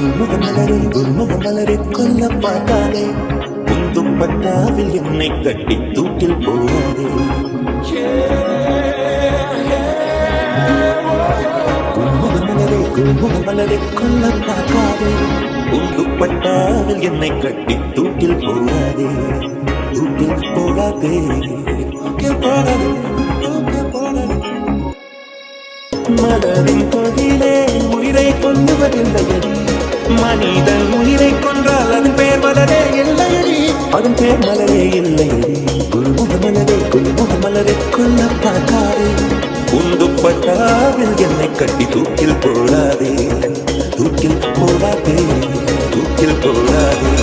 குல்முகமலரை கொல்ல பார்க்காதே, துப்பட்டாவில் என்னை கட்டி தூக்கில் போகாதே. குல்முகமலரை கொல்ல பார்க்காதே, துப்பட்டாவில் என்னை கட்டி தூக்கில் போகாதே, தூக்கில் போகாதே, தூக்கில் போகாதே, தூக்கில் போகாதே. மலரின் தொழிலே உயிரை கொல்லுவதில்லையடி, மனிதன் உயிரை கொன்றால் அதன் பெயர் மலரே இல்லையடி, அதன் பெயர் மலரே இல்லையடி. குல்முகமலரை கொல்ல பார்க்காதே, துப்பட்டாவில் என்னை கட்டி தூக்கில் போடாதே, தூக்கில் போடாதே, தூக்கில் போடாதே.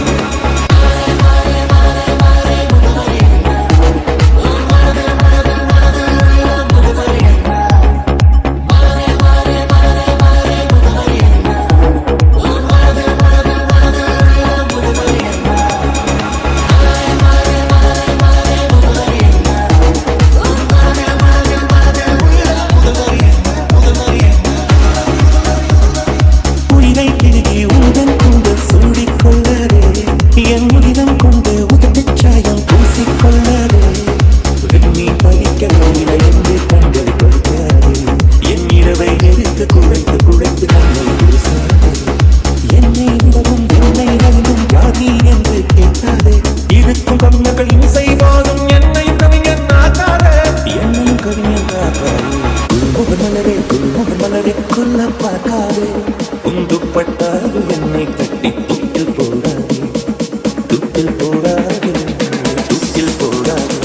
குல்முகமலரை கொல்ல பார்க்காதே, துப்பட்டாவில் என்னை கட்டி தூக்கில் போடாதே, தூக்கில் போடாதே, தூக்கில் போடாதே,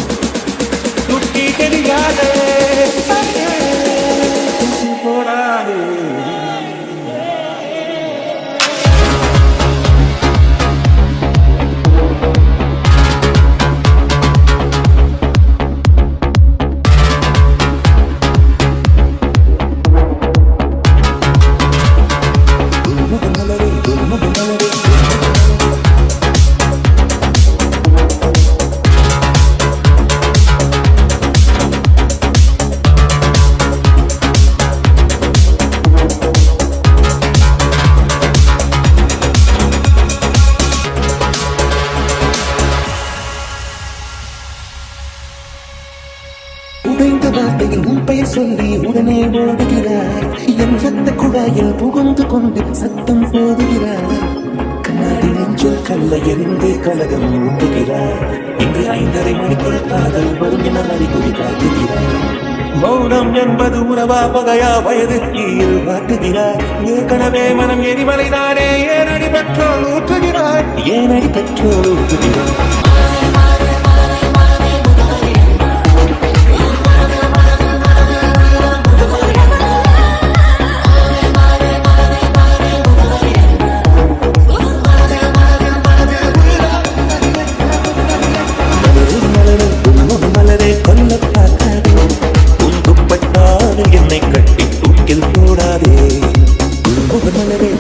தூக்கி தெரியாதே, தூக்கில் போடாதே. உடைந்த வார்த்தையில் உன் பெயர் சொல்லி உடனே ஓடுகிறாய், என் ரத்த குழாயில் புகுந்து கொண்டு சத்தம் போடுகிறாய், கண்ணாடி நெஞ்சில் கல்ல எரிந்து கலகம் ஊட்டுகிறாய், இன்று 5:30 மணிக்குள் காதல் வரும் என அறிகுறி காட்டுகிறாய். மௌனம் என்பது உறவா பகையா வயது கீழ் வாட்டுகிறாய், ஏற்கனவே மனம் எரிமலை தானே, ஏனடி பெட்ரோல் ஊற்றுகிறாய், ஏனடி பெட்ரோல் ஊற்றுகிறாய்.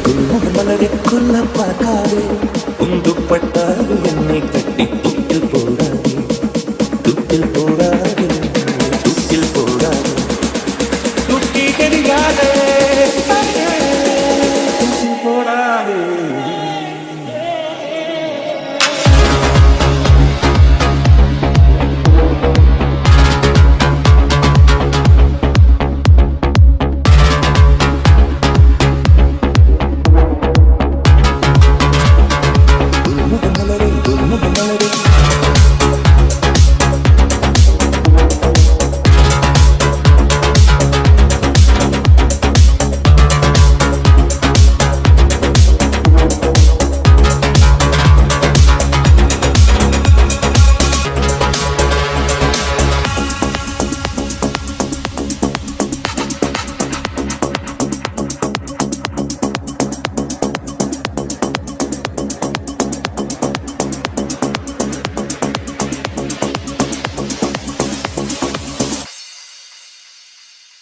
குல்முகமலரை கொல்ல பார்க்காதே,